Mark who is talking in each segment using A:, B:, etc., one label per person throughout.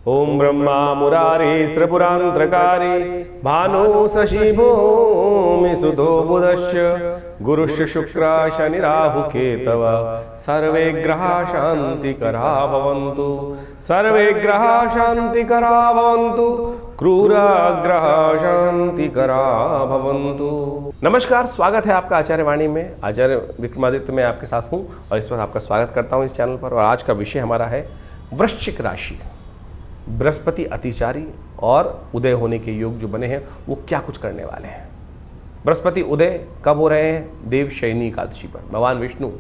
A: ओम ब्रह्मा मुरारी त्रिपुरांतकारी भानु शशि भूमि सुधो बुधश्च गुरुश्च शुक्र शनि राहु केतव सर्वे ग्रहा शांतिकरा भवन्तु सर्वे ग्रहा शांतिकरा भवन्तु क्रूर ग्रह शांतिकरा भवन्तु। नमस्कार, स्वागत है आपका आचार्य वाणी में। आचार्य विक्रमादित्य मैं आपके साथ हूं और इस पर आपका स्वागत करता हूं इस चैनल पर। और आज का विषय हमारा है वृश्चिक राशि। बृहस्पति अतिचारी और उदय होने के योग जो बने हैं वो क्या कुछ करने वाले हैं। बृहस्पति उदय कब हो रहे हैं? देव शयनी एकादशी पर भगवान विष्णु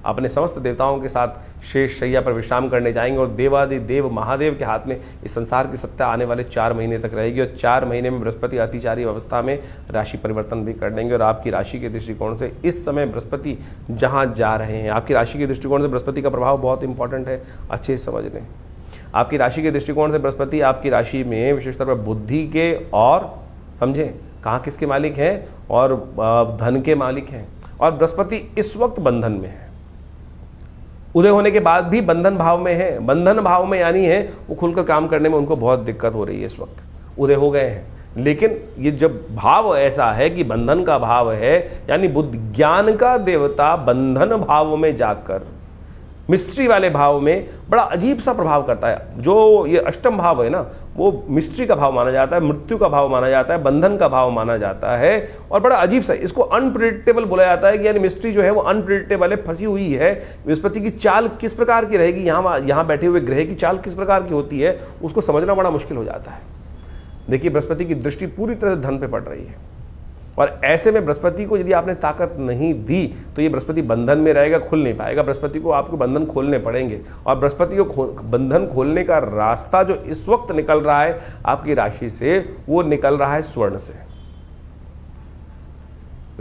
A: अपने समस्त देवताओं के साथ शेष शैया पर विश्राम करने जाएंगे और देवादि देव महादेव के हाथ में इस संसार की सत्ता आने वाले 4 महीने तक रहेगी। और 4 महीने में बृहस्पति अतिचारी अवस्था में राशि परिवर्तन भी कर देंगे। और आपकी राशि के दृष्टिकोण से इस समय बृहस्पति जहां जा रहे हैं, आपकी राशि के दृष्टिकोण से बृहस्पति का प्रभाव बहुत इंपॉर्टेंट है, अच्छे से समझ लें। आपकी राशि के दृष्टिकोण से बृहस्पति आपकी राशि में विशेषतौर पर बुद्धि के और समझें कहाँ किसके मालिक हैं और धन के मालिक हैं। और बृहस्पति इस वक्त बंधन में है, उदय होने के बाद भी बंधन भाव में है। बंधन भाव में यानी है वो खुलकर काम करने में उनको बहुत दिक्कत हो रही है। इस वक्त उदय हो गए हैं, लेकिन ये जब भाव ऐसा है कि बंधन का भाव है, यानी बुद्धि ज्ञान का देवता बंधन भाव में जाकर मिस्ट्री वाले भाव में बड़ा अजीब सा प्रभाव करता है। जो ये अष्टम भाव है ना, वो मिस्ट्री का भाव माना जाता है, मृत्यु का भाव माना जाता है, बंधन का भाव माना जाता है। और बड़ा अजीब सा इसको अनप्रिडिक्टेबल बोला जाता है कि यानी मिस्ट्री जो है वो अनप्रिडिक्टेबल है, फंसी हुई है। बृहस्पति की चाल किस प्रकार की रहेगी, यहाँ बैठे हुए ग्रह की चाल किस प्रकार की होती है, उसको समझना बड़ा मुश्किल हो जाता है। देखिए, बृहस्पति की दृष्टि पूरी तरह धन पे पड़ रही है और ऐसे में बृहस्पति को यदि आपने ताकत नहीं दी तो ये बृहस्पति बंधन में रहेगा, खुल नहीं पाएगा। बृहस्पति को आपको बंधन खोलने पड़ेंगे और बृहस्पति को बंधन खोलने का रास्ता जो इस वक्त निकल रहा है आपकी राशि से, वो निकल रहा है स्वर्ण से।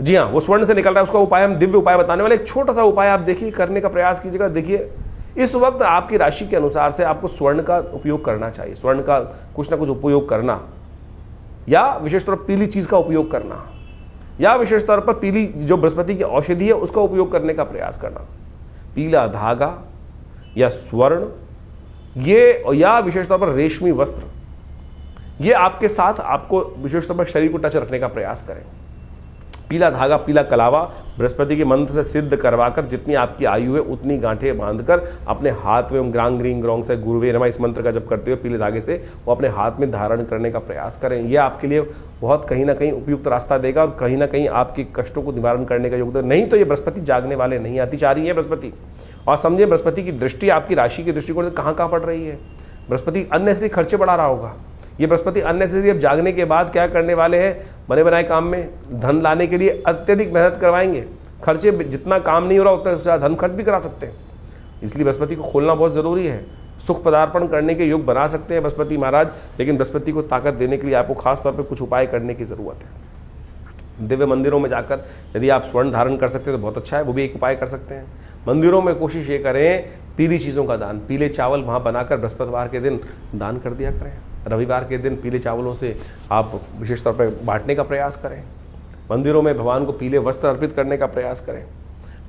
A: जी हाँ, वो स्वर्ण से निकल रहा है। उसका उपाय हम दिव्य उपाय बताने वाले। एक छोटा सा उपाय आप देखिए, करने का प्रयास कीजिएगा। देखिए, इस वक्त आपकी राशि के अनुसार से आपको स्वर्ण का उपयोग करना चाहिए। स्वर्ण का कुछ ना कुछ उपयोग करना, या विशेष तौर पर पीली चीज का उपयोग करना, या विशेष तौर पर पीली जो बृहस्पति की औषधि है उसका उपयोग करने का प्रयास करना। पीला धागा या स्वर्ण ये, या विशेष तौर पर रेशमी वस्त्र, ये आपके साथ आपको विशेष तौर पर शरीर को टच रखने का प्रयास करें। पीला धागा, पीला कलावा बृहस्पति के मंत्र से सिद्ध करवाकर जितनी आपकी आयु है उतनी गांठें बांधकर अपने हाथ में ग्रांग ग्रींग ग्रोंग से गुरुवे नमा इस मंत्र का जब करते हुए पीले धागे से वो अपने हाथ में धारण करने का प्रयास करें। यह आपके लिए बहुत कहीं ना कहीं उपयुक्त रास्ता देगा और कहीं ना कहीं आपके कष्टों को निवारण करने का योगदान। नहीं तो ये बृहस्पति जागने वाले नहीं, अतिचारी है बृहस्पति। और समझिए, बृहस्पति की दृष्टि आपकी राशि के दृष्टिकोण से कहाँ पड़ रही है। बृहस्पति अननेसेसरी खर्चे बढ़ा रहा होगा। ये बृहस्पति अननेसेसरी अब जागने के बाद क्या करने वाले हैं, बने बनाए काम में धन लाने के लिए अत्यधिक मेहनत करवाएंगे। खर्चे जितना काम नहीं हो रहा उतना ज़्यादा धन खर्च भी करा सकते हैं। इसलिए बृहस्पति को खोलना बहुत जरूरी है। सुख पदार्पण करने के योग बना सकते हैं बृहस्पति महाराज, लेकिन बृहस्पति को ताकत देने के लिए आपको खास तौर पर कुछ उपाय करने की जरूरत है। दिव्य मंदिरों में जाकर यदि आप स्वर्ण धारण कर सकते हैं तो बहुत अच्छा है, वो भी एक उपाय कर सकते हैं। मंदिरों में कोशिश ये करें पीली चीज़ों का दान, पीले चावल वहाँ बनाकर बृहस्पतिवार के दिन दान कर दिया करें। रविवार के दिन पीले चावलों से आप विशेष तौर पर बांटने का प्रयास करें। मंदिरों में भगवान को पीले वस्त्र अर्पित करने का प्रयास करें।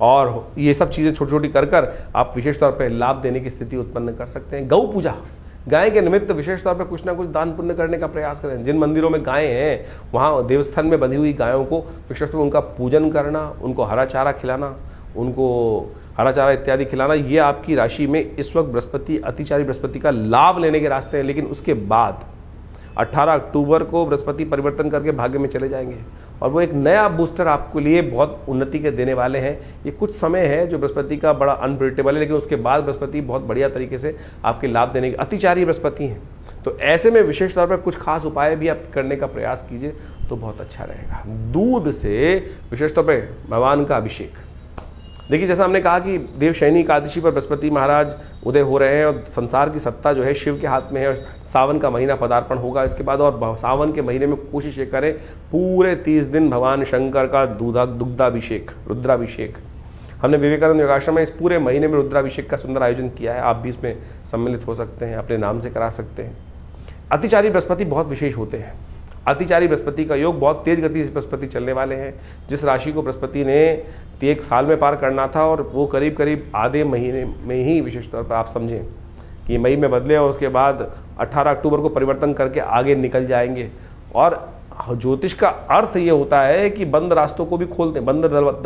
A: और ये सब चीज़ें छोटी छोटी कर कर आप विशेष तौर पर लाभ देने की स्थिति उत्पन्न कर सकते हैं। गौ पूजा, गाय के निमित्त विशेष तौर पर कुछ ना कुछ दान पुण्य करने का प्रयास करें। जिन मंदिरों में गायें हैं वहाँ देवस्थान में बंधी हुई गायों को विशेष तौर पर उनका पूजन करना, उनको हरा चारा खिलाना, उनको हरा चारा इत्यादि खिलाना, ये आपकी राशि में इस वक्त बृहस्पति अतिचारी बृहस्पति का लाभ लेने के रास्ते हैं। लेकिन उसके बाद 18 अक्टूबर को बृहस्पति परिवर्तन करके भाग्य में चले जाएंगे और वो एक नया बूस्टर आपके लिए बहुत उन्नति के देने वाले हैं। ये कुछ समय है जो बृहस्पति का बड़ा अनप्रिडिक्टेबल है, लेकिन उसके बाद बृहस्पति बहुत बढ़िया तरीके से आपके लाभ देने के अतिचारी बृहस्पति हैं। तो ऐसे में विशेष तौर पर कुछ खास उपाय भी आप करने का प्रयास कीजिए तो बहुत अच्छा रहेगा। दूध से विशेष तौर पर भगवान का अभिषेक। देखिए, जैसा हमने कहा कि देव शयनी एकादशी पर बृहस्पति महाराज उदय हो रहे हैं और संसार की सत्ता जो है शिव के हाथ में है। और सावन का महीना पदार्पण होगा इसके बाद, और सावन के महीने में कोशिश ये करें पूरे 30 दिन भगवान शंकर का दुग्धाभिषेक, रुद्राभिषेक। हमने विवेकानंद योगाश्रम में इस पूरे महीने में रुद्राभिषेक का सुंदर आयोजन किया है। आप भी इसमें सम्मिलित हो सकते हैं, अपने नाम से करा सकते हैं। अतिचारी बृहस्पति बहुत विशेष होते हैं। अतिचारी बृहस्पति का योग बहुत तेज गति से बृहस्पति चलने वाले हैं। जिस राशि को बृहस्पति ने 1 साल में पार करना था और वो करीब करीब आधे महीने में ही विशेष तौर पर आप समझें कि मई में बदले और उसके बाद 18 अक्टूबर को परिवर्तन करके आगे निकल जाएंगे। और ज्योतिष का अर्थ ये होता है कि बंद रास्तों को भी खोलते, बंद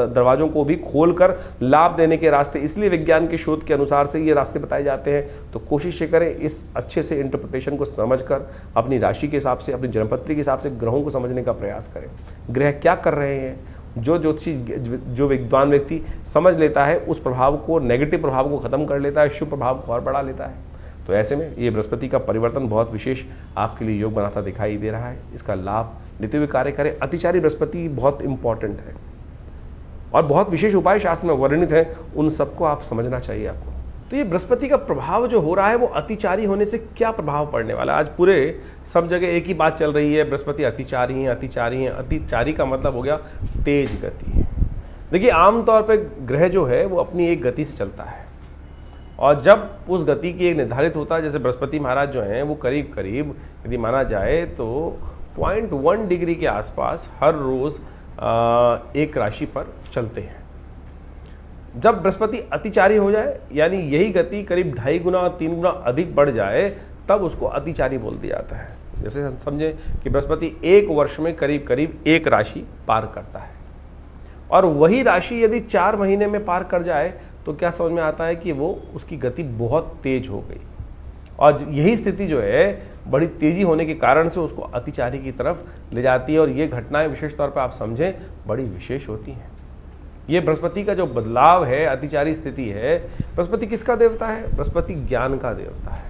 A: दरवाजों को भी खोलकर लाभ देने के रास्ते, इसलिए विज्ञान के शोध के अनुसार से ये रास्ते बताए जाते हैं। तो कोशिश ये करें इस अच्छे से इंटरप्रिटेशन को समझकर अपनी राशि के हिसाब से, अपनी जन्मपत्री के हिसाब से ग्रहों को समझने का प्रयास करें। ग्रह क्या कर रहे हैं, जो ज्योतिषी, जो विद्वान व्यक्ति समझ लेता है उस प्रभाव को, नेगेटिव प्रभाव को खत्म कर लेता है, शुभ प्रभाव को और बढ़ा लेता है। तो ऐसे में ये बृहस्पति का परिवर्तन बहुत विशेष आपके लिए योग बनाता दिखाई दे रहा है। इसका लाभ लेते हुए कार्य करें। अतिचारी बृहस्पति बहुत इंपॉर्टेंट है और बहुत विशेष उपाय शास्त्र में वर्णित है, उन सबको आप समझना चाहिए आपको। तो ये बृहस्पति का प्रभाव जो हो रहा है वो अतिचारी होने से क्या प्रभाव पड़ने वाला है। आज पूरे सब जगह एक ही बात चल रही है, बृहस्पति अतिचारी हैं, अतिचारी हैं। अतिचारी का मतलब हो गया तेज गति। देखिए आमतौर पर ग्रह जो है वो अपनी एक गति से चलता है और जब उस गति की एक निर्धारित होता है, जैसे बृहस्पति महाराज जो हैं वो करीब करीब यदि माना जाए तो 0.1 डिग्री के आसपास हर रोज एक राशि पर चलते हैं। जब बृहस्पति अतिचारी हो जाए यानी यही गति करीब 2.5 गुना 3 गुना अधिक बढ़ जाए तब उसको अतिचारी बोल दिया जाता है। जैसे हम समझें कि बृहस्पति एक वर्ष में करीब करीब एक राशि पार करता है और वही राशि यदि 4 महीने में पार कर जाए तो क्या समझ में आता है कि वो उसकी गति बहुत तेज हो गई और यही स्थिति जो है बड़ी तेजी होने के कारण से उसको अतिचारी की तरफ ले जाती है। और ये घटनाएं विशेष तौर पर आप समझें बड़ी विशेष होती हैं। ये बृहस्पति का जो बदलाव है, अतिचारी स्थिति है, बृहस्पति किसका देवता है? बृहस्पति ज्ञान का देवता है।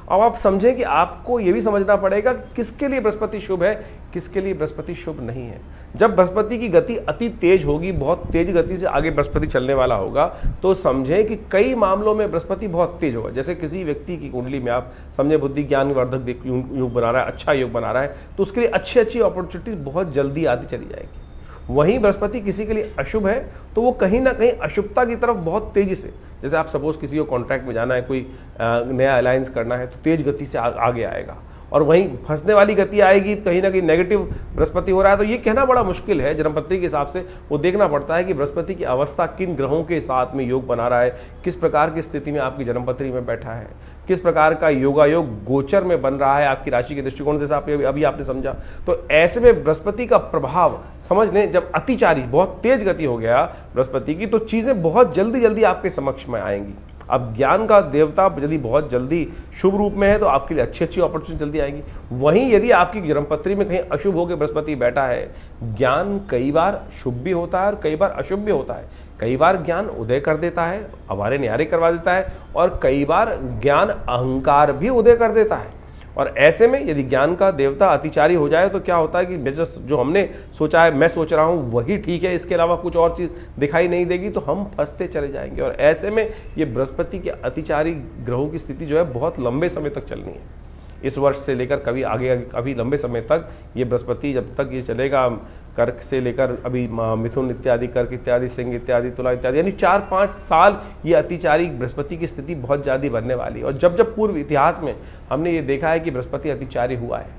A: अब आप समझें कि आपको यह भी समझना पड़ेगा किसके लिए बृहस्पति शुभ है, किसके लिए बृहस्पति शुभ नहीं है। जब बृहस्पति की गति अति तेज होगी, बहुत तेज गति से आगे बृहस्पति चलने वाला होगा, तो समझें कि कई मामलों में बृहस्पति बहुत तेज होगा। जैसे किसी व्यक्ति की कुंडली में आप समझे बुद्धि ज्ञान वर्धक योग बना रहा है, अच्छा योग बना रहा है, तो उसके लिए अच्छी अच्छी अपॉर्चुनिटी बहुत जल्दी आती चली जाएगी। वहीं बृहस्पति किसी के लिए अशुभ है तो वो कहीं ना कहीं अशुभता की तरफ बहुत तेजी से, जैसे आप सपोज किसी को कॉन्ट्रैक्ट में जाना है, कोई नया अलायंस करना है तो तेज गति से आगे आएगा और वहीं फंसने वाली गति आएगी, कहीं ना कहीं नेगेटिव बृहस्पति हो रहा है। तो ये कहना बड़ा मुश्किल है। जन्मपत्री के हिसाब से वो देखना पड़ता है कि बृहस्पति की अवस्था किन ग्रहों के साथ में योग बना रहा है, किस प्रकार की स्थिति में आपकी जन्मपत्री में बैठा है, किस प्रकार का योगायोग गोचर में बन रहा है आपकी राशि के दृष्टिकोण से, अभी आपने समझा। तो ऐसे में बृहस्पति का प्रभाव समझ लें, जब अतिचारी बहुत तेज गति हो गया बृहस्पति की तो चीजें बहुत जल्दी जल्दी आपके समक्ष में आएंगी। अब ज्ञान का देवता यदि बहुत जल्दी शुभ रूप में है तो आपके लिए अच्छी अच्छी अपॉर्चुनिटी जल्दी आएगी। वहीं यदि आपकी जन्मपत्री में कहीं अशुभ होकर बृहस्पति बैठा है, ज्ञान कई बार शुभ भी होता है और कई बार अशुभ भी होता है। कई बार ज्ञान उदय कर देता है, अवारे न्यारे करवा देता है, और कई बार ज्ञान अहंकार भी उदय कर देता है। और ऐसे में यदि ज्ञान का देवता अतिचारी हो जाए तो क्या होता है कि जो हमने सोचा है, मैं सोच रहा हूं वही ठीक है, इसके अलावा कुछ और चीज दिखाई नहीं देगी, तो हम फंसते चले जाएंगे। और ऐसे में ये बृहस्पति के अतिचारी ग्रहों की स्थिति जो है बहुत लंबे समय तक चलनी है। इस वर्ष से लेकर कभी आगे अभी लंबे समय तक ये बृहस्पति जब तक ये चलेगा, कर्क से लेकर अभी मिथुन इत्यादि, कर्क इत्यादि, सिंह इत्यादि, तुला इत्यादि, यानी 4-5 साल ये अतिचारी बृहस्पति की स्थिति बहुत ज़्यादा बनने वाली है। और जब जब पूर्व इतिहास में हमने ये देखा है कि बृहस्पति अतिचारी हुआ है,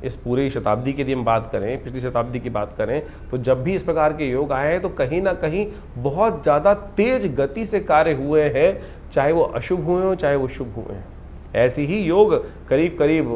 A: इस पूरी शताब्दी की यदि हम बात करें, पिछली शताब्दी की बात करें, तो जब भी इस प्रकार के योग आए हैं तो कहीं ना कहीं बहुत ज़्यादा तेज गति से कार्य हुए हैं, चाहे वो अशुभ हुए हों चाहे वो शुभ हुए हैं। ऐसे ही योग करीब करीब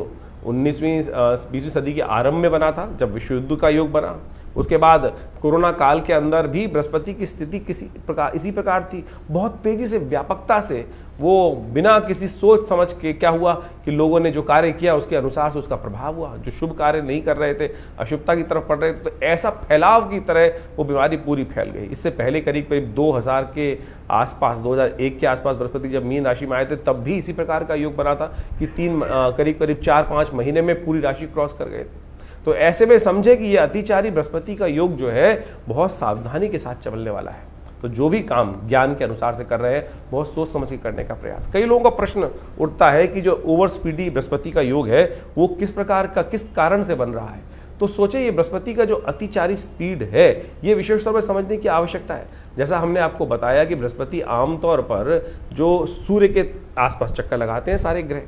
A: 19वीं 20वीं सदी के आरंभ में बना था, जब विश्व युद्ध का योग बना। उसके बाद कोरोना काल के अंदर भी बृहस्पति की स्थिति इसी प्रकार थी, बहुत तेजी से, व्यापकता से। वो बिना किसी सोच समझ के क्या हुआ कि लोगों ने जो कार्य किया उसके अनुसार से उसका प्रभाव हुआ। जो शुभ कार्य नहीं कर रहे थे, अशुभता की तरफ पड़ रहे थे, तो ऐसा फैलाव की तरह वो बीमारी पूरी फैल गई। इससे पहले करीब करीब 2000 के आसपास, 2001 के आसपास बृहस्पति जब मीन राशि में आए थे तब भी इसी प्रकार का योग बना था कि करीब करीब 4-5 महीने में पूरी राशि क्रॉस कर गए थे। तो ऐसे में समझे कि ये अतिचारी बृहस्पति का योग जो है बहुत सावधानी के साथ चलने वाला है। तो जो भी काम ज्ञान के अनुसार से कर रहे हैं बहुत सोच समझ के करने का प्रयास। कई लोगों का प्रश्न उठता है कि जो ओवर स्पीडी बृहस्पति का योग है वो किस प्रकार का, किस कारण से बन रहा है। तो सोचे ये बृहस्पति का जो अतिचारी स्पीड है ये विशेष तौर पर समझने की आवश्यकता है। जैसा हमने आपको बताया कि बृहस्पति आमतौर पर जो सूर्य के आसपास चक्कर लगाते हैं सारे ग्रह।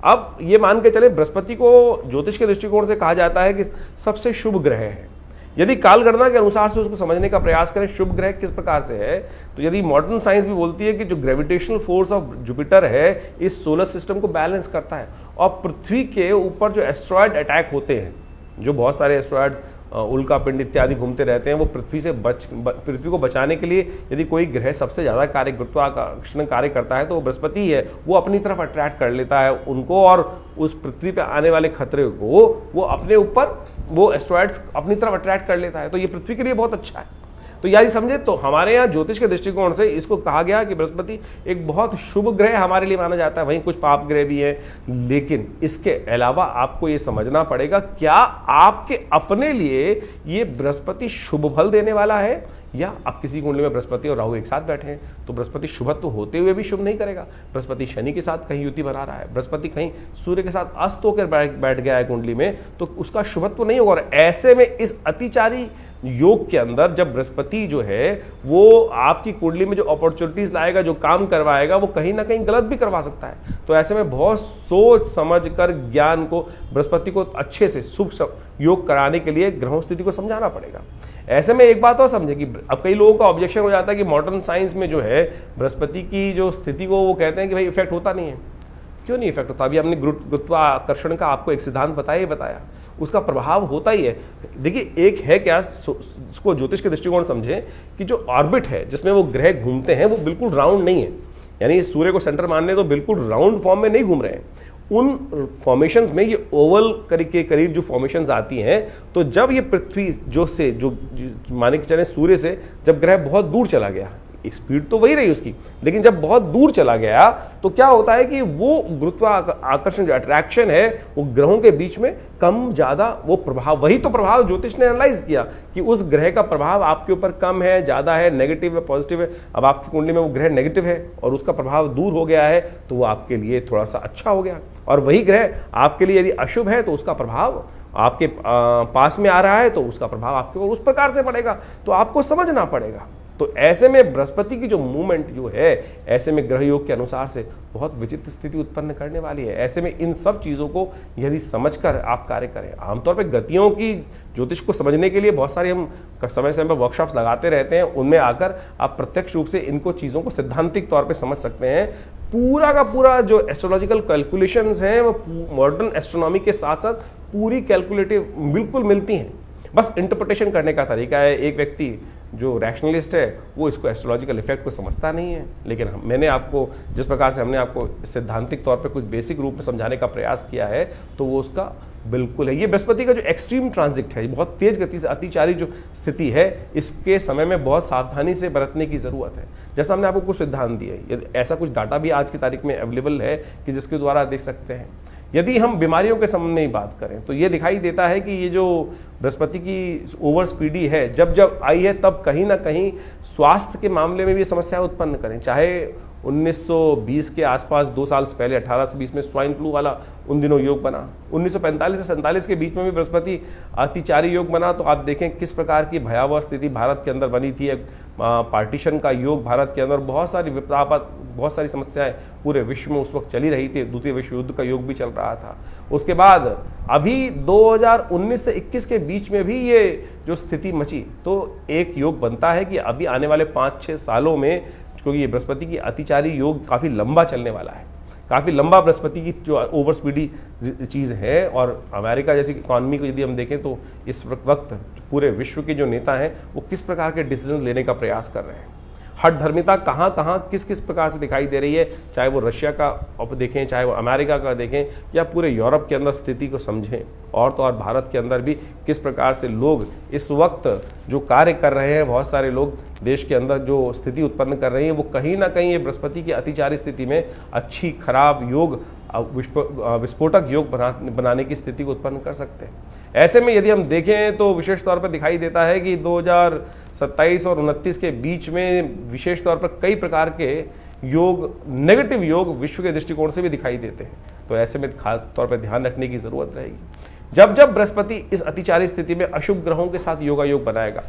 A: अब ये मान के चले बृहस्पति को ज्योतिष के दृष्टिकोण से कहा जाता है कि सबसे शुभ ग्रह है, यदि कालगणना के अनुसार से उसको समझने का प्रयास करें शुभ ग्रह किस प्रकार से है, तो यदि मॉडर्न साइंस भी बोलती है कि जो ग्रेविटेशनल फोर्स ऑफ जुपिटर है इस सोलर सिस्टम को बैलेंस करता है, और पृथ्वी के ऊपर जो एस्ट्रॉयड अटैक होते हैं, जो बहुत सारे एस्ट्रॉयड्स उल्का पिंड इत्यादि घूमते रहते हैं, वो पृथ्वी को बचाने के लिए यदि कोई ग्रह सबसे ज्यादा गुरुत्वाकर्षण कार्य करता है तो वो बृहस्पति ही है। वो अपनी तरफ अट्रैक्ट कर लेता है उनको, और उस पृथ्वी पे आने वाले खतरे को वो अपने ऊपर, वो एस्ट्रॉयड्स अपनी तरफ अट्रैक्ट कर लेता है। तो ये पृथ्वी के लिए बहुत अच्छा है। तो यदि समझे तो हमारे यहाँ ज्योतिष के दृष्टिकोण से इसको कहा गया कि बृहस्पति एक बहुत शुभ ग्रह हमारे लिए माना जाता है। वहीं कुछ पाप ग्रह भी हैं, लेकिन इसके अलावा आपको ये समझना पड़ेगा क्या आपके अपने लिए ये बृहस्पति शुभ फल देने वाला है, या अब किसी कुंडली में बृहस्पति और राहु एक साथ बैठे हैं तो बृहस्पति शुभत्व होते हुए भी शुभ नहीं करेगा। बृहस्पति शनि के साथ कहीं युति बना रहा है, बृहस्पति कहीं सूर्य के साथ अस्त होकर बैठ गया है कुंडली में, तो उसका शुभत्व नहीं होगा। और ऐसे में इस अतिचारी योग के अंदर जब बृहस्पति जो है वो आपकी कुंडली में जो अपॉर्चुनिटीज लाएगा, जो काम करवाएगा, वो कहीं ना कहीं गलत भी करवा सकता है। तो ऐसे में बहुत सोच समझ कर ज्ञान को, बृहस्पति को अच्छे से शुभ योग कराने के लिए ग्रहों स्थिति को समझाना पड़ेगा। ऐसे में एक बात और समझे कि अब कई लोगों का ऑब्जेक्शन हो जाता है कि मॉडर्न साइंस में जो है बृहस्पति की जो स्थिति को वो कहते हैं कि भाई इफेक्ट होता नहीं है। क्यों नहीं इफेक्ट होता? अभी हमने गुरुत्वाकर्षण का आपको एक सिद्धांत बताया, उसका प्रभाव होता ही है। देखिए एक है क्या, इसको ज्योतिष के दृष्टिकोण समझें कि जो ऑर्बिट है जिसमें वो ग्रह घूमते हैं वो बिल्कुल राउंड नहीं है, यानी सूर्य को सेंटर मानने तो बिल्कुल राउंड फॉर्म में नहीं घूम रहे हैं। उन फॉर्मेशंस में ये ओवल के करीब जो फॉर्मेशंस आती हैं, तो जब ये पृथ्वी जो माने कि चले सूर्य से जब ग्रह बहुत दूर चला गया, स्पीड तो वही रही उसकी, लेकिन जब बहुत दूर चला गया तो क्या होता है कि वो गुरुत्वाकर्षण जो अट्रैक्शन है वो ग्रहों के बीच में कम ज्यादा वो प्रभाव, वही तो प्रभाव ज्योतिष ने एनालाइज किया कि उस ग्रह का प्रभाव आपके ऊपर कम है, ज्यादा है, नेगेटिव है, पॉजिटिव है। अब आपकी कुंडली में वो ग्रह नेगेटिव है और उसका प्रभाव दूर हो गया है तो वो आपके लिए थोड़ा सा अच्छा हो गया, और वही ग्रह आपके लिए यदि अशुभ है तो उसका प्रभाव आपके पास में आ रहा है तो उसका प्रभाव आपके ऊपर उस प्रकार से पड़ेगा। तो आपको समझना पड़ेगा। तो ऐसे में बृहस्पति की जो मूवमेंट जो है, ऐसे में ग्रह योग के अनुसार से बहुत विचित्र स्थिति उत्पन्न करने वाली है। ऐसे में इन सब चीजों को यदि समझकर आप कार्य करें, आमतौर पर गतियों की ज्योतिष को समझने के लिए बहुत सारी हम समय समय पर वर्कशॉप्स लगाते रहते हैं, उनमें आकर आप प्रत्यक्ष रूप से इनको चीजों को सिद्धांतिक तौर पर समझ सकते हैं। पूरा का पूरा जो एस्ट्रोलॉजिकल कैलकुलेशंस हैं वो मॉडर्न एस्ट्रोनॉमी के साथ साथ पूरी कैलकुलेटिव बिल्कुल मिलती हैं, बस इंटरप्रिटेशन करने का तरीका है। एक व्यक्ति जो रैशनलिस्ट है वो इसको एस्ट्रोलॉजिकल इफेक्ट को समझता नहीं है, लेकिन मैंने आपको जिस प्रकार से हमने आपको सिद्धांतिक तौर पे कुछ बेसिक रूप में समझाने का प्रयास किया है तो वो उसका बिल्कुल है। ये बृहस्पति का जो एक्सट्रीम ट्रांजिट है, बहुत तेज गति से अतिचारी जो स्थिति है, इसके समय में बहुत सावधानी से बरतने की जरूरत है। जैसा हमने आपको कुछ सिद्धांत दिए, ऐसा कुछ डाटा भी आज की तारीख में अवेलेबल है कि जिसके द्वारा देख सकते हैं। यदि हम बीमारियों के संबंध में ही बात करें तो ये दिखाई देता है कि ये जो बृहस्पति की ओवर स्पीडी है, जब जब आई है तब कहीं ना कहीं स्वास्थ्य के मामले में भी समस्या उत्पन्न करें। चाहे 1920 के आसपास 2 साल से पहले 18 से 20 में स्वाइन फ्लू वाला उन दिनों योग बना, 1945 से 47 के बीच में भी बृहस्पति अतिचारी योग बना। तो आप देखें किस प्रकार की भयावह स्थिति भारत के अंदर बनी थी। पार्टीशन का योग भारत के अंदर, बहुत सारी विपदापद, बहुत सारी समस्याएं पूरे विश्व में उस वक्त चली रही थी। द्वितीय विश्व युद्ध का योग भी चल रहा था। उसके बाद अभी 2019 से 21 के बीच में भी ये जो स्थिति मची, तो एक योग बनता है कि अभी आने वाले 5-6 सालों में, क्योंकि ये बृहस्पति की अतिचारी योग काफी लंबा चलने वाला है, काफी लंबा बृहस्पति की जो ओवर स्पीडी चीज है। और अमेरिका जैसी इकॉनमी को यदि हम देखें तो इस वक्त पूरे विश्व के जो नेता हैं वो किस प्रकार के डिसीजन लेने का प्रयास कर रहे हैं, हठधर्मिता कहाँ कहाँ किस किस प्रकार से दिखाई दे रही है, चाहे वो रशिया का देखें, चाहे वो अमेरिका का देखें, या पूरे यूरोप के अंदर स्थिति को समझें, और तो और भारत के अंदर भी किस प्रकार से लोग इस वक्त जो कार्य कर रहे हैं, बहुत सारे लोग देश के अंदर जो स्थिति उत्पन्न कर रहे हैं, वो कहीं ना कहीं ये बृहस्पति की अतिचारी स्थिति में अच्छी खराब योग, विस्फोटक योग बनाने की स्थिति को उत्पन्न कर सकते हैं। ऐसे में यदि हम देखें तो विशेष तौर पर दिखाई देता है कि 2027 और 29 के बीच में विशेष तौर पर कई प्रकार के योग, नेगेटिव योग विश्व के दृष्टिकोण से भी दिखाई देते हैं। तो ऐसे में खास तौर पर ध्यान रखने की जरूरत रहेगी। जब जब बृहस्पति इस अतिचारी स्थिति में अशुभ ग्रहों के साथ योगायोग बनाएगा,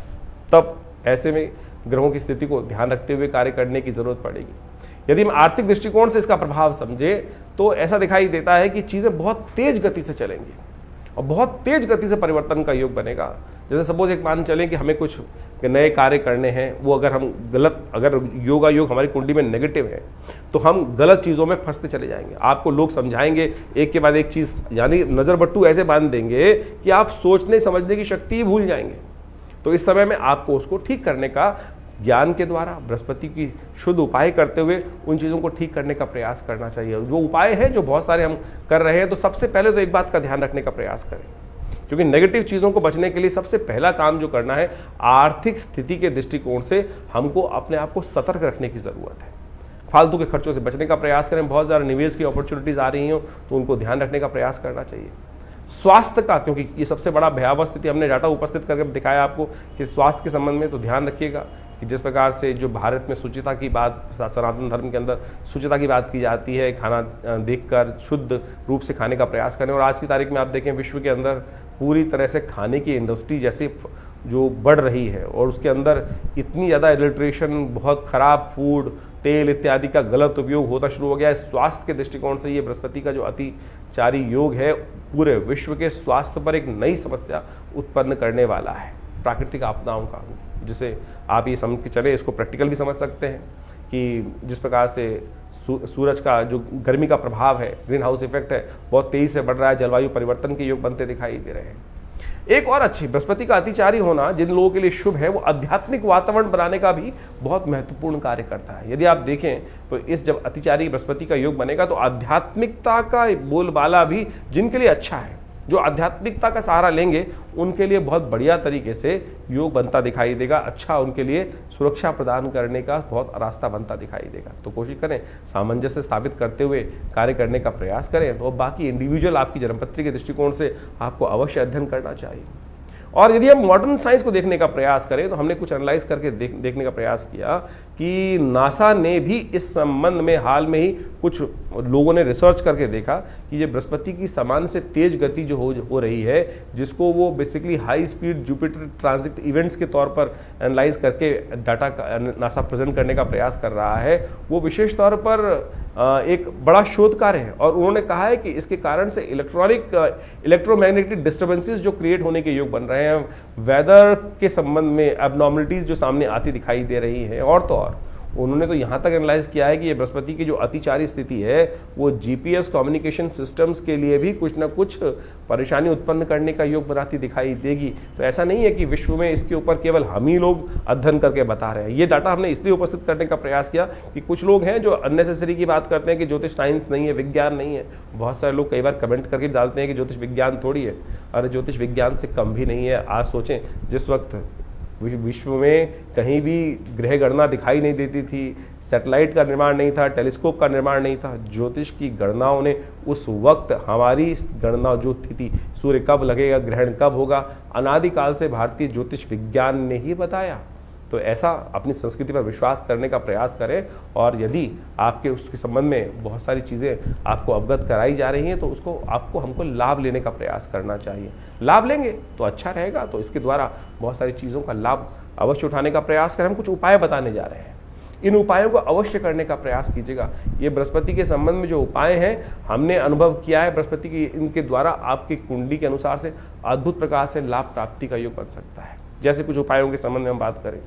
A: तब ऐसे में ग्रहों की स्थिति को ध्यान रखते हुए कार्य करने की जरूरत पड़ेगी। यदि हम आर्थिक दृष्टिकोण से इसका प्रभाव समझे तो ऐसा दिखाई देता है कि चीजें बहुत तेज गति से चलेंगी, और बहुत तेज गति से परिवर्तन का योग बनेगा। जैसे सपोज एक मान चलें कि हमें कुछ नए कार्य करने हैं, वो अगर हम अगर योगा योग हमारी कुंडली में नेगेटिव है तो हम गलत चीज़ों में फंसते चले जाएंगे। आपको लोग समझाएंगे एक के बाद एक चीज़, यानी नज़र बट्टू ऐसे बांध देंगे कि आप सोचने समझने की शक्ति ही भूल जाएंगे। तो इस समय में आपको उसको ठीक करने का ज्ञान के द्वारा बृहस्पति की शुद्ध उपाय करते हुए उन चीज़ों को ठीक करने का प्रयास करना चाहिए। जो उपाय है जो बहुत सारे हम कर रहे हैं, तो सबसे पहले तो एक बात का ध्यान रखने का प्रयास करें, क्योंकि नेगेटिव चीज़ों को बचने के लिए सबसे पहला काम जो करना है, आर्थिक स्थिति के दृष्टिकोण से हमको अपने आप को सतर्क रखने की ज़रूरत है। फालतू के खर्चों से बचने का प्रयास करें। बहुत ज़्यादा निवेश की अपॉर्चुनिटीज़ आ रही हो तो उनको ध्यान रखने का प्रयास करना चाहिए। स्वास्थ्य का, क्योंकि ये सबसे बड़ा भयावह स्थिति हमने डाटा उपस्थित करके दिखाया आपको कि स्वास्थ्य के संबंध में तो ध्यान रखिएगा कि जिस प्रकार से जो भारत में शुचिता की बात, सनातन धर्म के अंदर शुचिता की बात की जाती है, खाना देखकर शुद्ध रूप से खाने का प्रयास करें। और आज की तारीख में आप देखें विश्व के अंदर पूरी तरह से खाने की इंडस्ट्री जैसे जो बढ़ रही है और उसके अंदर इतनी ज़्यादा एडल्ट्रेशन, बहुत ख़राब फूड, तेल इत्यादि का गलत उपयोग होता शुरू हो गया है। स्वास्थ्य के दृष्टिकोण से ये बृहस्पति का जो अतिचारी योग है पूरे विश्व के स्वास्थ्य पर एक नई समस्या उत्पन्न करने वाला है, प्राकृतिक आपदाओं का, जिसे आप ये समझ के चले, इसको प्रैक्टिकल भी समझ सकते हैं कि जिस प्रकार से सूरज का जो गर्मी का प्रभाव है, ग्रीन हाउस इफेक्ट है, बहुत तेजी से बढ़ रहा है, जलवायु परिवर्तन के योग बनते दिखाई दे रहे हैं। एक और अच्छी बृहस्पति का अतिचारी होना जिन लोगों के लिए शुभ है, वो आध्यात्मिक वातावरण बनाने का भी बहुत महत्वपूर्ण कार्य करता है। यदि आप देखें तो इस जब अतिचारी बृहस्पति का योग बनेगा तो आध्यात्मिकता का बोलबाला भी जिनके लिए अच्छा है, जो आध्यात्मिकता का सहारा लेंगे, उनके लिए बहुत बढ़िया तरीके से योग बनता दिखाई देगा। अच्छा, उनके लिए सुरक्षा प्रदान करने का बहुत रास्ता बनता दिखाई देगा। तो कोशिश करें सामंजस्य स्थापित करते हुए कार्य करने का प्रयास करें। तो बाकी इंडिविजुअल आपकी जन्मपत्री के दृष्टिकोण से आपको अवश्य अध्ययन करना चाहिए। और यदि हम मॉडर्न साइंस को देखने का प्रयास करें तो हमने कुछ एनालाइज करके देखने का प्रयास किया कि नासा ने भी इस संबंध में हाल में ही कुछ लोगों ने रिसर्च करके देखा कि ये बृहस्पति की समान से तेज गति जो हो रही है, जिसको वो basically high speed Jupiter transit events के तौर पर एनालाइज करके डाटा नासा प्रेजेंट करने का प्रयास कर रहा है, वो विशेष तौर पर एक बड़ा शोध कार्य है। और उन्होंने कहा है कि इसके कारण से इलेक्ट्रोमैग्नेटिक डिस्टर्बेंसेस जो क्रिएट होने के योग बन रहे हैं, वेदर के संबंध में एबनॉर्मलिटीज जो सामने आती दिखाई दे रही है। और तो और उन्होंने तो यहाँ तक एनालाइज किया है कि ये बृहस्पति की जो अतिचारी स्थिति है वो जीपीएस कम्युनिकेशन सिस्टम्स के लिए भी कुछ ना कुछ परेशानी उत्पन्न करने का योग बनाती दिखाई देगी। तो ऐसा नहीं है कि विश्व में इसके ऊपर केवल हम ही लोग अध्ययन करके बता रहे हैं। ये डाटा हमने इसलिए उपस्थित करने का प्रयास किया कि कुछ लोग हैं जो अननेसेसरी की बात करते हैं कि ज्योतिष साइंस नहीं है, विज्ञान नहीं है। बहुत सारे लोग कई बार कमेंट करके डालते हैं कि ज्योतिष विज्ञान थोड़ी है। अरे ज्योतिष विज्ञान से कम भी नहीं है। आज सोचें, जिस वक्त विश्व में कहीं भी ग्रह गणना दिखाई नहीं देती थी, सैटेलाइट का निर्माण नहीं था, टेलीस्कोप का निर्माण नहीं था, ज्योतिष की गणनाओं ने उस वक्त हमारी गणना जो थी, सूर्य कब लगेगा, ग्रहण कब होगा, अनादिकाल से भारतीय ज्योतिष विज्ञान ने ही बताया। तो ऐसा अपनी संस्कृति पर विश्वास करने का प्रयास करें। और यदि आपके उसके संबंध में बहुत सारी चीज़ें आपको अवगत कराई जा रही हैं तो उसको हमको लाभ लेने का प्रयास करना चाहिए। लाभ लेंगे तो अच्छा रहेगा। तो इसके द्वारा बहुत सारी चीज़ों का लाभ अवश्य उठाने का प्रयास करें। हम कुछ उपाय बताने जा रहे हैं, इन उपायों को अवश्य करने का प्रयास कीजिएगा। ये बृहस्पति के संबंध में जो उपाय हैं हमने अनुभव किया है बृहस्पति की, इनके द्वारा आपकी कुंडली के अनुसार से अद्भुत प्रकार से लाभ प्राप्ति का योग बन सकता है। जैसे कुछ उपायों के संबंध में हम बात करें,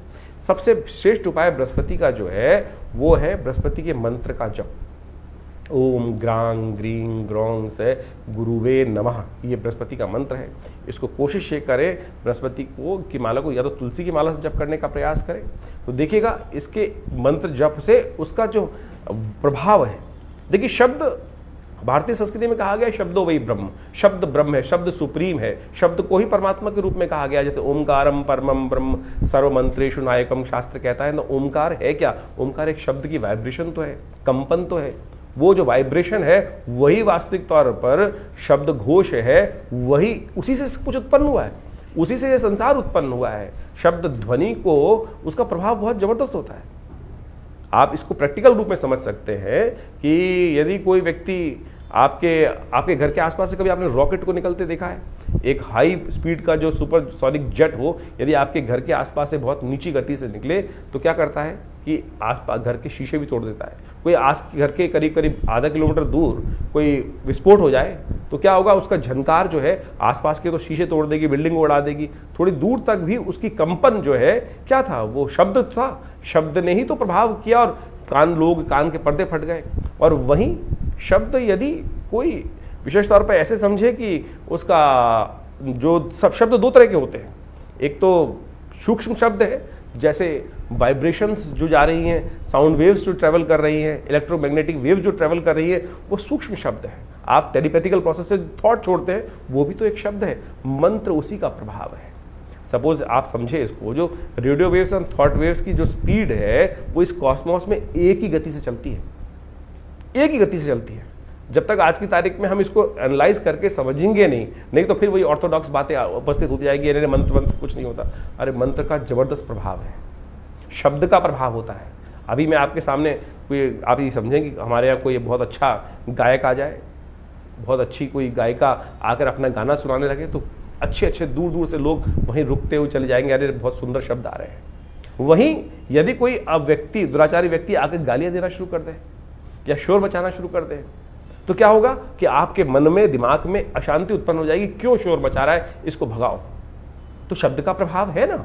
A: सबसे श्रेष्ठ उपाय बृहस्पति का जो है वो है बृहस्पति के मंत्र का जप। ओम ग्रांग ग्रीं ग्रौं से गुरुवे नमः, ये बृहस्पति का मंत्र है। इसको कोशिश ये करें बृहस्पति को की माला को या तो तुलसी की माला से जप करने का प्रयास करें, तो देखिएगा इसके मंत्र जप से उसका जो प्रभाव है। देखिए, शब्द भारतीय संस्कृति में कहा गया शब्दो वही ब्रह्म, शब्द ब्रह्म है, शब्द सुप्रीम है, शब्द को ही परमात्मा के रूप में कहा गया। जैसे ओमकारम परमम ब्रह्म सर्वमंत्रेषु नायकम शास्त्र कहता है। तो ओमकार है क्या? ओमकार एक शब्द की वाइब्रेशन तो है, कंपन तो है। वो जो वाइब्रेशन है वही वास्तविक तौर पर शब्द घोष है, वही उसी से कुछ उत्पन्न हुआ है, उसी से ये संसार उत्पन्न हुआ है। शब्द ध्वनि को उसका प्रभाव बहुत जबरदस्त होता है। आप इसको प्रैक्टिकल रूप में समझ सकते हैं कि यदि कोई व्यक्ति आपके घर के आसपास से कभी आपने रॉकेट को निकलते देखा है, एक हाई स्पीड का जो सुपरसोनिक जेट हो, यदि आपके घर के आसपास से बहुत नीची गति से निकले तो क्या करता है? कि आसपास घर के शीशे भी तोड़ देता है। कोई आस घर के करीब करीब आधा किलोमीटर दूर कोई विस्फोट हो जाए तो क्या होगा, उसका झनकार जो है आसपास के तो शीशे तोड़ देगी, बिल्डिंग को उड़ा देगी, थोड़ी दूर तक भी उसकी कंपन जो है क्या था, वो शब्द था, शब्द ने ही तो प्रभाव किया और कान के पर्दे फट गए। और वहीं शब्द यदि कोई विशेष तौर पर ऐसे समझे कि उसका जो सब शब्द दो तरह के होते हैं, एक तो सूक्ष्म शब्द है, जैसे वाइब्रेशंस जो जा रही हैं, साउंड वेव्स जो ट्रैवल कर रही हैं, इलेक्ट्रोमैग्नेटिक वेव जो ट्रैवल कर रही है, वो सूक्ष्म शब्द है। आप टेलीपैथिकल प्रोसेस से थॉट छोड़ते हैं, वो भी तो एक शब्द है। मंत्र उसी का प्रभाव है। सपोज आप समझे इसको, जो रेडियो वेव्स और थॉट वेव्स की जो स्पीड है वो इस कॉस्मोस में एक ही गति से चलती है, एक ही गति से चलती है। जब तक आज की तारीख में हम इसको एनालाइज करके समझेंगे नहीं तो फिर वही ऑर्थोडॉक्स बातें उपस्थित होती जाएगी, अरे मंत्र कुछ नहीं होता। अरे मंत्र का जबरदस्त प्रभाव है, शब्द का प्रभाव होता है। अभी मैं आपके सामने कोई, आप ये समझें कि हमारे यहाँ कोई बहुत अच्छा गायक आ जाए, बहुत अच्छी कोई गायिका आकर अपना गाना सुनाने लगे, तो अच्छे दूर दूर से लोग वहीं रुकते हुए चले जाएंगे, अरे बहुत सुंदर शब्द आ रहे हैं। वहीं यदि कोई अब व्यक्ति, दुराचारी व्यक्ति आकर गालियां देना शुरू कर दे या शोर मचाना शुरू कर दे, तो क्या होगा कि आपके मन में, दिमाग में अशांति उत्पन्न हो जाएगी। क्यों शोर मचा रहा है, इसको भगाओ। तो शब्द का प्रभाव है ना।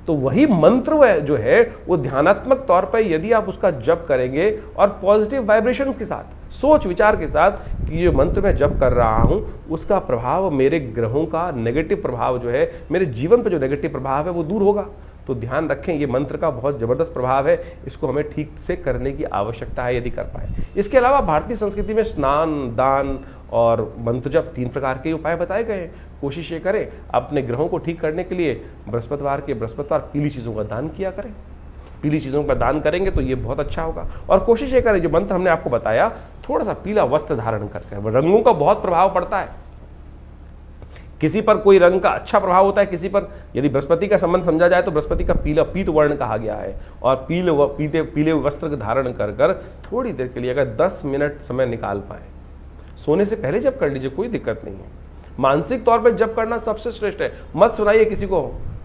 A: तो वही मंत्र जो है वो ध्यानात्मक तौर पर यदि आप उसका जप करेंगे और पॉजिटिव वाइब्रेशंस के साथ, सोच विचार के साथ कि जो मंत्र मैं जप कर रहा हूं उसका प्रभाव, मेरे ग्रहों का नेगेटिव प्रभाव जो है, मेरे जीवन पर जो नेगेटिव प्रभाव है वो दूर होगा। तो ध्यान रखें, ये मंत्र का बहुत जबरदस्त प्रभाव है, इसको हमें ठीक से करने की आवश्यकता है यदि कर पाए। इसके अलावा भारतीय संस्कृति में स्नान, दान और मंत्र जप 3 प्रकार के उपाय बताए गए हैं। कोशिश ये करें अपने ग्रहों को ठीक करने के लिए बृहस्पतिवार पीली चीज़ों का दान किया करें। पीली चीज़ों का दान करेंगे तो ये बहुत अच्छा होगा। और कोशिश ये करें, जो मंत्र हमने आपको बताया, थोड़ा सा पीला वस्त्र धारण करके। रंगों का बहुत प्रभाव पड़ता है, किसी पर कोई रंग का अच्छा प्रभाव होता है, किसी पर, यदि बृहस्पति का संबंध समझा जाए तो बृहस्पति का पीला पीत वर्ण कहा गया है। और पीले वस्त्र धारण कर कर थोड़ी देर के लिए अगर 10 मिनट समय निकाल पाए, सोने से पहले जब कर लीजिए, कोई दिक्कत नहीं है। मानसिक तौर पर जब करना सबसे श्रेष्ठ है। मत सुनाइए किसी को।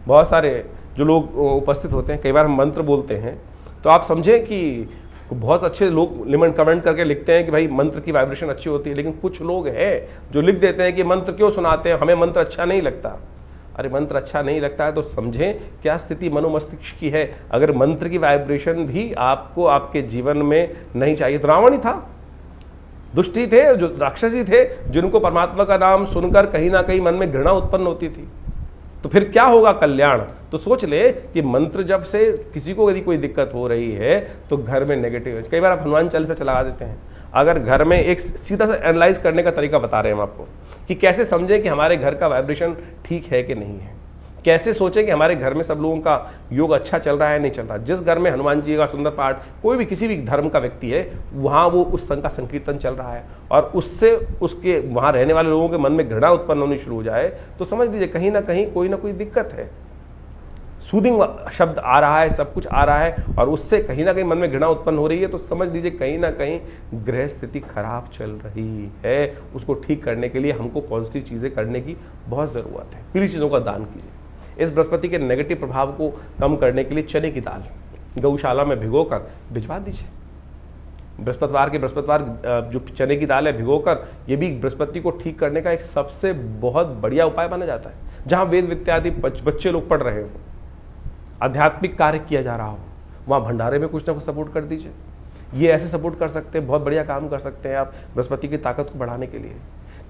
A: बहुत सारे जो लोग उपस्थित होते हैं, कई बार हम मंत्र बोलते हैं तो आप समझें कि बहुत अच्छे लोग कमेंट करके लिखते हैं कि भाई मंत्र की वाइब्रेशन अच्छी होती है, लेकिन कुछ लोग हैं जो लिख देते हैं कि मंत्र क्यों सुनाते हैं, हमें मंत्र अच्छा नहीं लगता। अरे मंत्र अच्छा नहीं लगता है तो समझें क्या स्थिति मनोमस्तिष्क की है। अगर मंत्र की वाइब्रेशन भी आपको आपके जीवन में नहीं चाहिए, तो रावण ही था, दुष्टी थे, जो राक्षसी थे, जिनको परमात्मा का नाम सुनकर कहीं ना कहीं मन में घृणा उत्पन्न होती थी। तो फिर क्या होगा, कल्याण। तो सोच ले कि मंत्र जब से किसी को यदि कोई दिक्कत हो रही है तो घर में नेगेटिव, कई बार आप हनुमान चालीसा चला देते हैं। अगर घर में, एक सीधा सा एनालाइज करने का तरीका बता रहे हैं हम आपको कि कैसे समझें कि हमारे घर का वाइब्रेशन ठीक है कि नहीं है, कैसे सोचें कि हमारे घर में सब लोगों का योग अच्छा चल रहा है नहीं चल रहा। जिस घर में हनुमान जी का सुंदर पाठ, कोई भी किसी भी धर्म का व्यक्ति है, वहां वो उस संघ का संकीर्तन चल रहा है और उससे उसके वहां रहने वाले लोगों के मन में घृणा उत्पन्न होनी शुरू हो जाए, तो समझ लीजिए कहीं ना कहीं कोई ना कोई दिक्कत है। सूदिंग शब्द आ रहा है, सब कुछ आ रहा है और उससे कहीं ना कहीं मन में घृणा उत्पन्न हो रही है, तो समझ लीजिए कहीं ना कहीं ग्रह स्थिति खराब चल रही है। उसको ठीक करने के लिए हमको पॉजिटिव चीजें करने की बहुत जरूरत है। पीली चीजों का दान कीजिए। इस बृहस्पति के नेगेटिव प्रभाव को कम करने के लिए चने की दाल गौशाला में भिगोकर भिजवा दीजिए। बृहस्पतिवार जो चने की दाल है भिगोकर, ये भी बृहस्पति को ठीक करने का एक सबसे बहुत बढ़िया उपाय माना जाता है। जहां वेद विद्यादि बच्चे लोग पढ़ रहे हो, आध्यात्मिक कार्य किया जा रहा हो, वहां भंडारे में कुछ ना कुछ सपोर्ट कर दीजिए। ये ऐसे सपोर्ट कर सकते हैं, बहुत बढ़िया काम कर सकते हैं आप बृहस्पति की ताकत को बढ़ाने के लिए।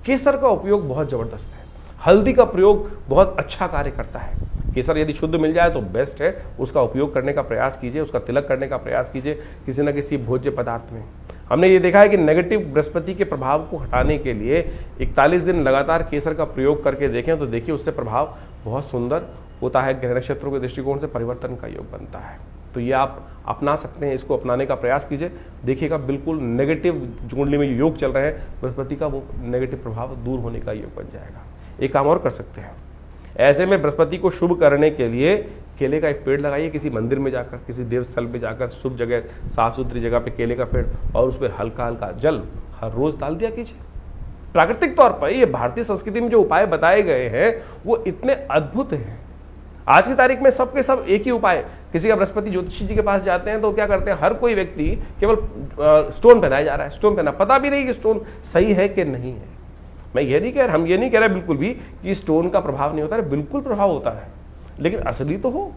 A: केसर का उपयोग बहुत जबरदस्त है। हल्दी का प्रयोग बहुत अच्छा कार्य करता है। केसर यदि शुद्ध मिल जाए तो बेस्ट है, उसका उपयोग करने का प्रयास कीजिए, उसका तिलक करने का प्रयास कीजिए किसी न किसी भोज्य पदार्थ में। हमने ये देखा है कि नेगेटिव बृहस्पति के प्रभाव को हटाने के लिए 41 दिन लगातार केसर का प्रयोग करके देखें तो देखिए उससे प्रभाव बहुत सुंदर होता है। ग्रह नक्षत्रों के दृष्टिकोण से परिवर्तन का योग बनता है। तो ये आप अपना सकते हैं, इसको अपनाने का प्रयास कीजिए, देखिएगा बिल्कुल नेगेटिव कुंडली में योग चल रहे हैं बृहस्पति का, वो नेगेटिव प्रभाव दूर होने का योग बन जाएगा। एक काम और कर सकते हैं, ऐसे में बृहस्पति को शुभ करने के लिए केले का एक पेड़ लगाइए, किसी मंदिर में जाकर, किसी देवस्थल में जाकर, शुभ जगह, साफ सुथरी जगह पे केले का पेड़, और उस पर हल्का हल्का जल हर रोज डाल दिया कीजिए। प्राकृतिक तौर पर ये भारतीय संस्कृति में जो उपाय बताए गए हैं वो इतने अद्भुत हैं, आज की तारीख में सबके सब एक ही उपाय, किसी का बृहस्पति ज्योतिषी जी के पास जाते हैं तो क्या करते हैं, हर कोई व्यक्ति केवल स्टोन पहनाया जा रहा है, स्टोन पहना, पता भी नहीं कि स्टोन सही है कि नहीं है। मैं ये नहीं कह रहा, हम ये नहीं कह रहे बिल्कुल भी कि स्टोन का प्रभाव नहीं होता है, बिल्कुल प्रभाव होता है, लेकिन असली तो हो,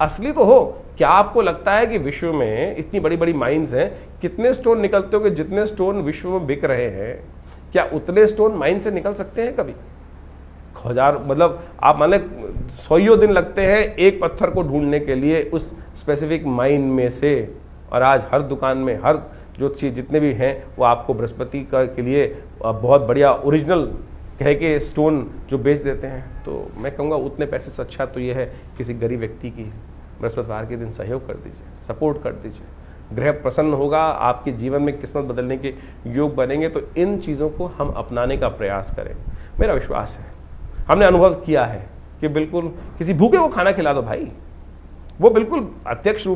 A: असली तो हो। क्या आपको लगता है कि विश्व में इतनी बड़ी बड़ी माइंस हैं, कितने स्टोन निकलते हो कि जितने स्टोन विश्व में बिक रहे हैं, क्या उतने स्टोन माइन से निकल सकते हैं कभी? हजार, मतलब आप मान लें 100 दिन लगते हैं एक पत्थर को ढूंढने के लिए उस स्पेसिफिक माइन में से, और आज हर दुकान में, हर ज्योतिषी जितने भी हैं वो आपको बृहस्पति का के लिए बहुत बढ़िया ओरिजिनल कह के स्टोन जो बेच देते हैं। तो मैं कहूँगा उतने पैसे से अच्छा तो ये है किसी गरीब व्यक्ति की बृहस्पतिवार के दिन सहयोग कर दीजिए, सपोर्ट कर दीजिए, ग्रह प्रसन्न होगा, आपके जीवन में किस्मत बदलने के योग बनेंगे। तो इन चीज़ों को हम अपनाने का प्रयास करें। मेरा विश्वास है, हमने अनुभव किया है कि बिल्कुल किसी भूखे को खाना खिला दो भाई, वो बिल्कुल प्रत्यक्ष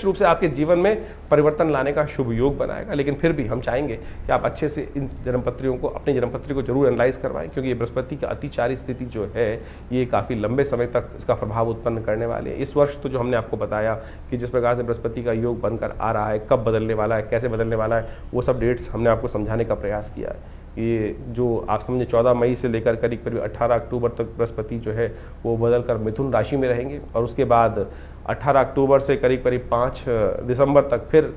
A: रूप से आपके जीवन में परिवर्तन लाने का शुभ योग बनाएगा। लेकिन फिर भी हम चाहेंगे कि आप अच्छे से इन जन्मपत्रियों को, अपनी जन्मपत्री को जरूर एनालाइज करवाएं, क्योंकि ये बृहस्पति की अतिचारी स्थिति जो है ये काफ़ी लंबे समय तक इसका प्रभाव उत्पन्न करने वाले हैं। इस वर्ष तो जो हमने आपको बताया कि जिस प्रकार से बृहस्पति का योग बनकर आ रहा है, कब बदलने वाला है, कैसे बदलने वाला है, वो सब डेट्स हमने आपको समझाने का प्रयास किया है। ये जो आप समझे 14 मई से लेकर करीब 18 अक्टूबर तक बृहस्पति जो है वो बदलकर मिथुन राशि में रहेंगे, और उसके बाद 18 अक्टूबर से करीब 5 दिसंबर तक फिर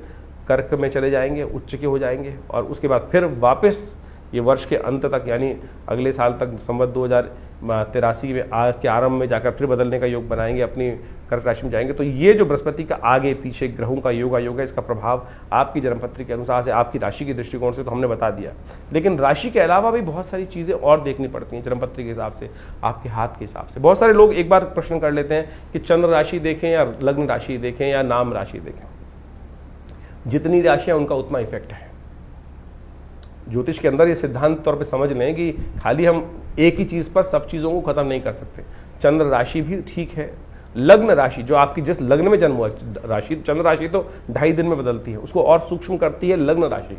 A: कर्क में चले जाएंगे, उच्च के हो जाएंगे, और उसके बाद फिर वापस ये वर्ष के अंत तक यानी अगले साल तक दिसंबर 2083 में के आरंभ में जाकर फिर बदलने का योग बनाएंगे, अपनी कर्क राशि में जाएंगे। तो ये जो बृहस्पति का आगे पीछे ग्रहों का योग है, इसका प्रभाव आपकी जन्मपत्री के अनुसार से, आपकी राशि के दृष्टिकोण से तो हमने बता दिया, लेकिन राशि के अलावा भी बहुत सारी चीज़ें और देखनी पड़ती हैं जन्मपत्री के हिसाब से, आपके हाथ के हिसाब से। बहुत सारे लोग एक बार प्रश्न कर लेते हैं कि चंद्र राशि देखें या लग्न राशि देखें या नाम राशि देखें। जितनी राशियाँ उनका उतना इफेक्ट है। ज्योतिष के अंदर ये सिद्धांत तौर पे समझ लें कि खाली हम एक ही चीज़ पर सब चीज़ों को खत्म नहीं कर सकते। चंद्र राशि भी ठीक है, लग्न राशि जो आपकी जिस लग्न में जन्म हुआ राशि, चंद्र राशि तो 2.5 दिन में बदलती है, उसको और सूक्ष्म करती है लग्न राशि,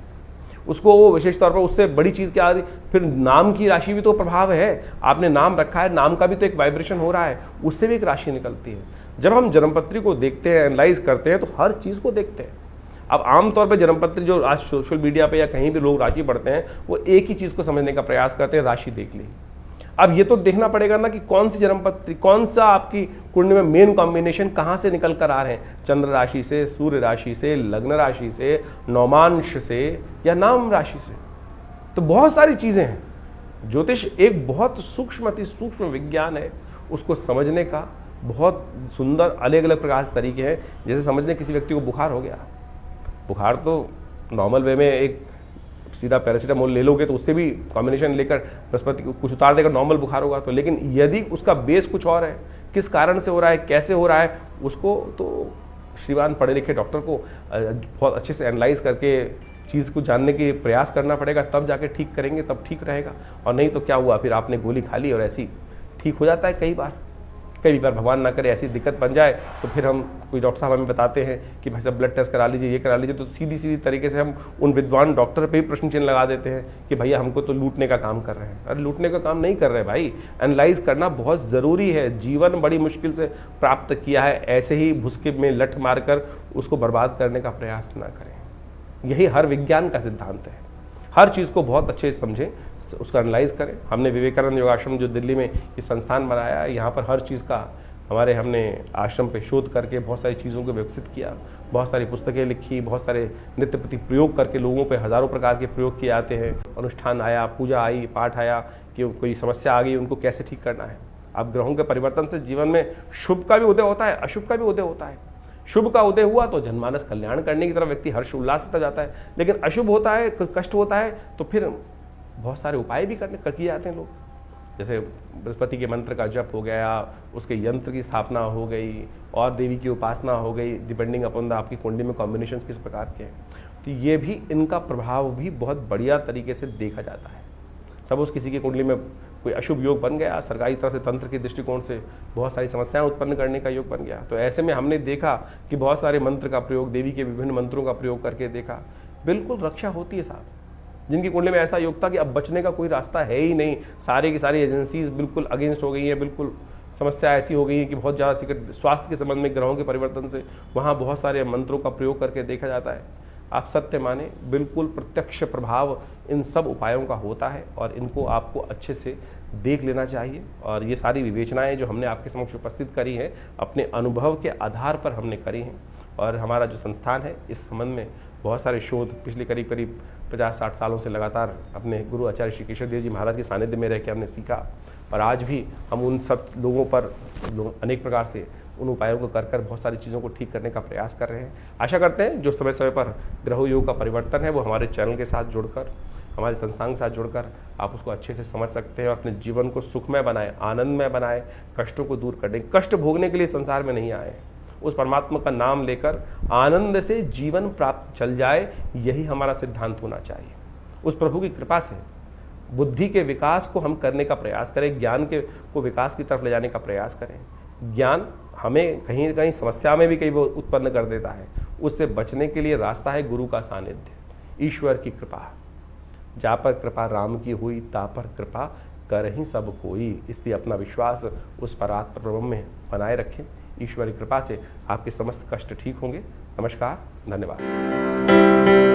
A: उसको वो विशेष तौर पर उससे बड़ी चीज़ क्या आती। फिर नाम की राशि भी तो प्रभाव है, आपने नाम रखा है, नाम का भी तो एक वाइब्रेशन हो रहा है, उससे भी एक राशि निकलती है। जब हम जन्मपत्री को देखते हैं, एनालाइज करते हैं, तो हर चीज़ को देखते हैं। अब आमतौर पर जन्मपत्री जो आज सोशल मीडिया पे या कहीं भी लोग राशि पढ़ते हैं, वो एक ही चीज़ को समझने का प्रयास करते हैं, राशि देख ली। अब ये तो देखना पड़ेगा ना कि कौन सी जन्मपत्री, कौन सा आपकी कुंडली में मेन कॉम्बिनेशन कहाँ से निकल कर आ रहे हैं, चंद्र राशि से, सूर्य राशि से, लग्न राशि से, नौमांश से या नाम राशि से। तो बहुत सारी चीज़ें हैं। ज्योतिष एक बहुत सूक्ष्म, अति सूक्ष्म विज्ञान है, उसको समझने का बहुत सुंदर अलग अलग प्रकार से तरीके हैं। जैसे समझने किसी व्यक्ति को बुखार हो गया, बुखार तो नॉर्मल वे में एक सीधा पैरासीटामोल ले लोगे तो उससे भी कॉम्बिनेशन लेकर बृहस्पति को कुछ उतार देकर नॉर्मल बुखार होगा। तो लेकिन यदि उसका बेस कुछ और है, किस कारण से हो रहा है, कैसे हो रहा है, उसको तो श्रीमान पढ़े लिखे डॉक्टर को बहुत अच्छे से एनालाइज करके चीज़ को जानने के प्रयास करना पड़ेगा, तब जाके ठीक करेंगे, तब ठीक रहेगा। और नहीं तो क्या हुआ, फिर आपने गोली खा ली और ऐसी ठीक हो जाता है। कई बार भगवान ना करे ऐसी दिक्कत बन जाए तो फिर हम कोई डॉक्टर साहब हमें बताते हैं कि भाई साहब ब्लड टेस्ट करा लीजिए, ये करा लीजिए, तो सीधी तरीके से हम उन विद्वान डॉक्टर पे ही प्रश्न चिन्ह लगा देते हैं कि भैया हमको तो लूटने का काम कर रहे हैं। अरे लूटने का काम नहीं कर रहे भाई, एनालाइज करना बहुत ज़रूरी है। जीवन बड़ी मुश्किल से प्राप्त किया है, ऐसे ही भुसके में लठ मारकर उसको बर्बाद करने का प्रयास ना करें। यही हर विज्ञान का सिद्धांत है। हर चीज़ को बहुत अच्छे से समझें, उसका एनालाइज करें। हमने विवेकानंद योगाश्रम जो दिल्ली में ये संस्थान बनाया है, यहाँ पर हर चीज़ का हमने आश्रम पे शोध करके बहुत सारी चीज़ों को विकसित किया, बहुत सारी पुस्तकें लिखी, बहुत सारे नित्य प्रति प्रयोग करके लोगों पे हज़ारों प्रकार के प्रयोग किए जाते हैं। अनुष्ठान आया, पूजा आई, पाठ आया कि कोई समस्या आ गई, उनको कैसे ठीक करना है। अब ग्रहों के परिवर्तन से जीवन में शुभ का भी उदय होता है, अशुभ का भी उदय होता है। शुभ का उदय हुआ तो जनमानस कल्याण करने की तरफ व्यक्ति हर्ष उल्लास से जाता है, लेकिन अशुभ होता है, कष्ट होता है, तो फिर बहुत सारे उपाय भी किए जाते हैं लोग। जैसे बृहस्पति के मंत्र का जप हो गया, उसके यंत्र की स्थापना हो गई और देवी की उपासना हो गई, डिपेंडिंग अपॉन द आपकी कुंडली में कॉम्बिनेशन किस प्रकार के हैं। तो ये भी, इनका प्रभाव भी बहुत बढ़िया तरीके से देखा जाता है। सपोज किसी की कुंडली में कोई अशुभ योग बन गया, सरकारी तरफ से तंत्र के दृष्टिकोण से बहुत सारी समस्याएं उत्पन्न करने का योग बन गया, तो ऐसे में हमने देखा कि बहुत सारे मंत्र का प्रयोग, देवी के विभिन्न मंत्रों का प्रयोग करके देखा, बिल्कुल रक्षा होती है साहब। जिनकी कुंडली में ऐसा योग था कि अब बचने का कोई रास्ता है ही नहीं, सारी की सारी एजेंसीज बिल्कुल अगेंस्ट हो गई हैं, बिल्कुल समस्या ऐसी हो गई है कि बहुत ज़्यादा स्वास्थ्य के संबंध में ग्रहों के परिवर्तन से वहाँ बहुत सारे मंत्रों का प्रयोग करके देखा जाता है। आप सत्य माने, बिल्कुल प्रत्यक्ष प्रभाव इन सब उपायों का होता है और इनको आपको अच्छे से देख लेना चाहिए। और ये सारी विवेचनाएं जो हमने आपके समक्ष उपस्थित करी हैं, अपने अनुभव के आधार पर हमने करी हैं। और हमारा जो संस्थान है इस संबंध में बहुत सारे शोध पिछले करीब 50-60 सालों से लगातार अपने गुरु आचार्य श्री केशव देव जी महाराज के सानिध्य में रह के हमने सीखा। और आज भी हम उन सब लोगों पर अनेक प्रकार से उन उपायों को कर बहुत सारी चीज़ों को ठीक करने का प्रयास कर रहे हैं। आशा करते हैं जो समय समय पर ग्रह योग का परिवर्तन है वो हमारे चैनल के साथ जुड़कर, हमारे संस्थान के साथ जुड़कर आप उसको अच्छे से समझ सकते हैं और अपने जीवन को सुखमय बनाएं, आनंदमय बनाएं, कष्टों को दूर करें। कष्ट भोगने के लिए संसार में नहीं आए, उस परमात्मा का नाम लेकर आनंद से जीवन प्राप्त चल जाए, यही हमारा सिद्धांत होना चाहिए। उस प्रभु की कृपा से बुद्धि के विकास को हम करने का प्रयास करें, ज्ञान के को विकास की तरफ ले जाने का प्रयास करें। ज्ञान हमें कहीं न कहीं समस्या में भी कई बार उत्पन्न कर देता है, उससे बचने के लिए रास्ता है गुरु का सानिध्य, ईश्वर की कृपा। जा पर कृपा राम की हुई, ता पर कृपा कर ही सब कोई। इसलिए अपना विश्वास उस परात्पर ब्रह्म में बनाए रखें। ईश्वर की कृपा से आपके समस्त कष्ट ठीक होंगे। नमस्कार, धन्यवाद।